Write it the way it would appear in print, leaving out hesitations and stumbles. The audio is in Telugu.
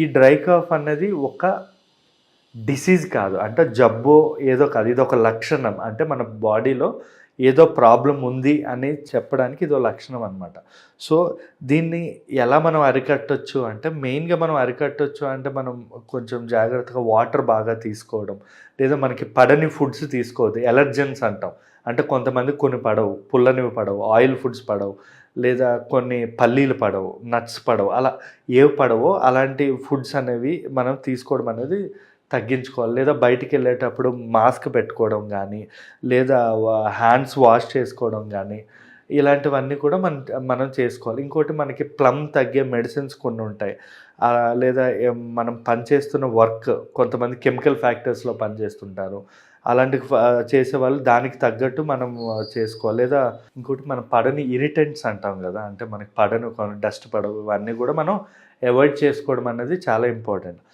ఈ డ్రై కాఫ్ అన్నది ఒక డిసీజ్ కాదు, అంటే జబ్బో ఏదో కాదు, ఇది ఒక లక్షణం. అంటే మన బాడీలో ఏదో ప్రాబ్లం ఉంది అని చెప్పడానికి ఇదో లక్షణం అనమాట. సో దీన్ని ఎలా మనం అరికట్టొచ్చు అంటే, మెయిన్గా మనం అరికట్టొచ్చు అంటే మనం కొంచెం జాగ్రత్తగా వాటర్ బాగా తీసుకోవడం, లేదా మనకి పడని ఫుడ్స్ తీసుకోవద్దు. ఎలర్జెన్స్ అంటాం, అంటే కొంతమంది కొన్ని పడవు, పుల్లనివి పడవు, ఆయిల్ ఫుడ్స్ పడవు, లేదా కొన్ని పల్లీలు పడవు, నట్స్ పడవు, అలా ఏవి పడవో అలాంటి ఫుడ్స్ అనేవి మనం తీసుకోవడం అనేది తగ్గించుకోవాలి. లేదా బయటికి వెళ్ళేటప్పుడు మాస్క్ పెట్టుకోవడం కానీ, లేదా హ్యాండ్స్ వాష్ చేసుకోవడం కానీ, ఇలాంటివన్నీ కూడా మనం చేసుకోవాలి. ఇంకోటి, మనకి ప్లమ్ తగ్గే మెడిసిన్స్ కొన్ని ఉంటాయి. లేదా మనం పనిచేస్తున్న వర్క్, కొంతమంది కెమికల్ ఫ్యాక్టరీస్లో పనిచేస్తుంటారు, అలాంటి చేసేవాళ్ళు దానికి తగ్గట్టు మనం చేసుకోవాలి. లేదా ఇంకోటి, మనం పడని ఇరిటెంట్స్ అంటాం కదా, అంటే మనకి పడని డస్ట్ పడవు, ఇవన్నీ కూడా మనం అవాయిడ్ చేసుకోవడం అనేది చాలా ఇంపార్టెంట్.